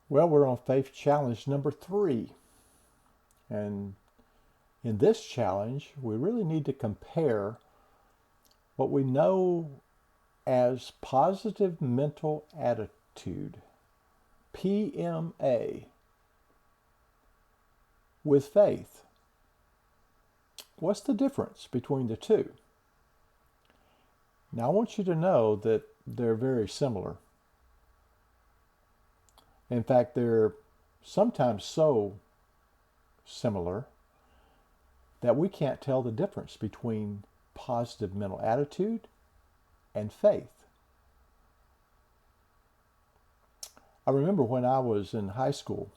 Well, we're on faith challenge number 3. And in this challenge, we really need to compare what we know as positive mental attitude, PMA, with faith. What's the difference between the two? Now, I want you to know that they're very similar. In fact, they're sometimes so similar that we can't tell the difference between positive mental attitude and faith. I remember when I was in high school,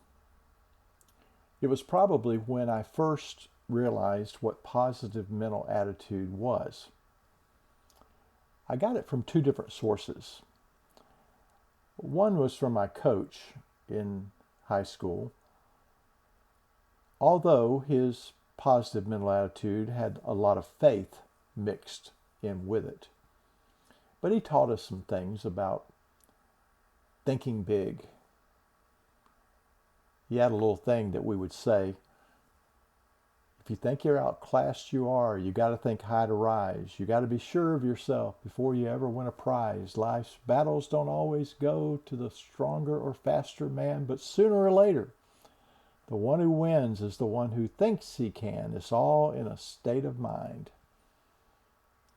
it was probably when I first realized what positive mental attitude was. I got it from two different sources. One was from my coach in high school, although his positive mental attitude had a lot of faith mixed in with it. But he taught us some things about thinking big. He had a little thing that we would say, if you think you're outclassed, you are. You got to think high to rise. You got to be sure of yourself before you ever win a prize. Life's battles don't always go to the stronger or faster man, but sooner or later, the one who wins is the one who thinks he can. It's all in a state of mind.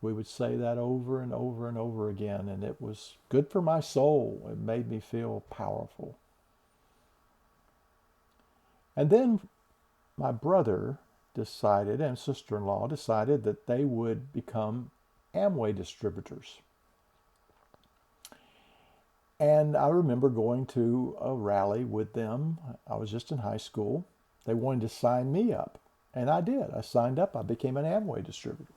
We would say that over and over and over again, and it was good for my soul. It made me feel powerful. And then my brother decided, and sister-in-law decided, that they would become Amway distributors. And I remember going to a rally with them. I was just in high school. They wanted to sign me up, and I did. I signed up. I became an Amway distributor.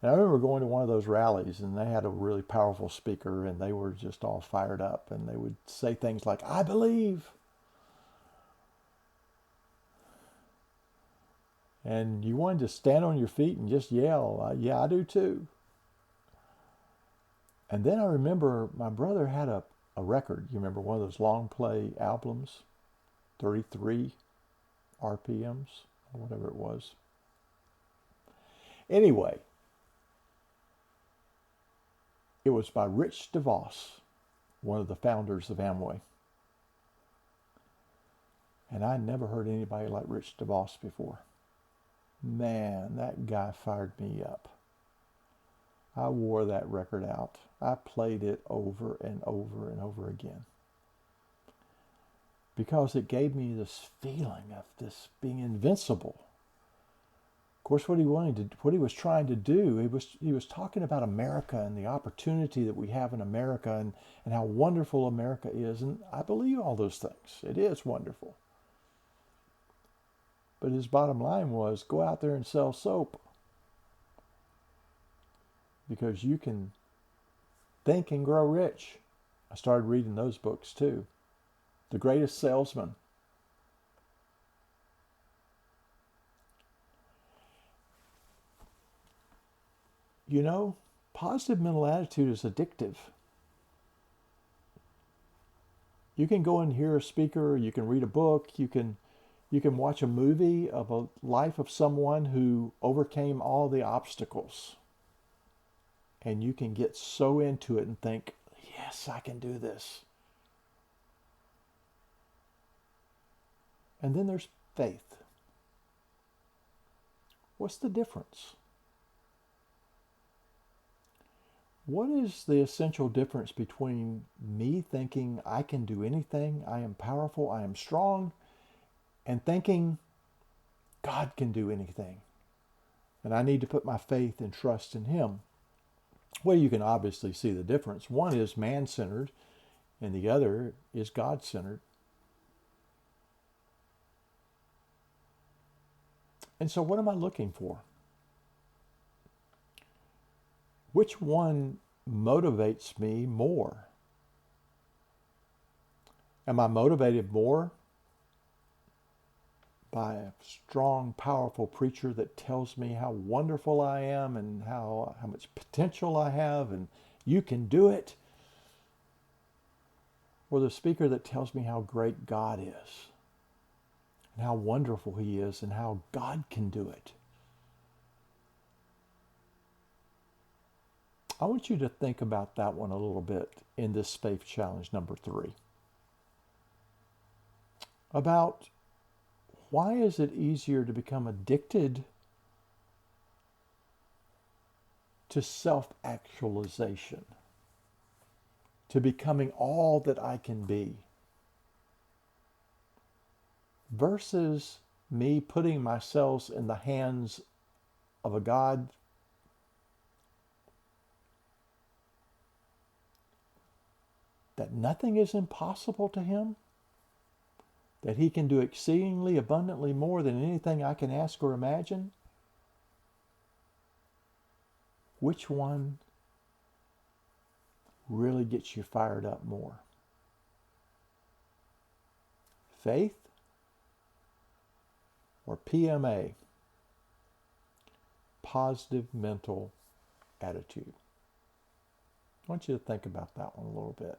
And I remember going to one of those rallies, and they had a really powerful speaker, and they were just all fired up, and they would say things like, "I believe." And you wanted to stand on your feet and just yell, "Yeah, I do too." And then I remember my brother had a record. You remember one of those long play albums, 33 RPMs, or whatever it was. Anyway, it was by Rich DeVos, one of the founders of Amway. And I never heard anybody like Rich DeVos before. Man, that guy fired me up. I wore that record out. I played it over and over and over again, because it gave me this feeling of this being invincible. Of course, what he was trying to do, he was talking about America and the opportunity that we have in America, and how wonderful America is. And I believe all those things. It is wonderful. But his bottom line was, go out there and sell soap, because you can think and grow rich. I started reading those books too. The Greatest Salesman. You know, positive mental attitude is addictive. You can go and hear a speaker, you can read a book, you can watch a movie of a life of someone who overcame all the obstacles. And you can get so into it and think, yes, I can do this. And then there's faith. What's the difference? What is the essential difference between me thinking I can do anything, I am powerful, I am strong, and thinking God can do anything, and I need to put my faith and trust in Him? Well, you can obviously see the difference. One is man-centered, and the other is God-centered. And so what am I looking for? Which one motivates me more? Am I motivated more by a strong, powerful preacher that tells me how wonderful I am and how much potential I have and you can do it? or the speaker that tells me how great God is and how wonderful he is and how God can do it. I want you to think about that one a little bit in this faith challenge number 3. About why is it easier to become addicted to self-actualization, to becoming all that I can be, versus me putting myself in the hands of a God that nothing is impossible to him, that he can do exceedingly abundantly more than anything I can ask or imagine? Which one really gets you fired up more? Faith or PMA? Positive mental attitude. I want you to think about that one a little bit.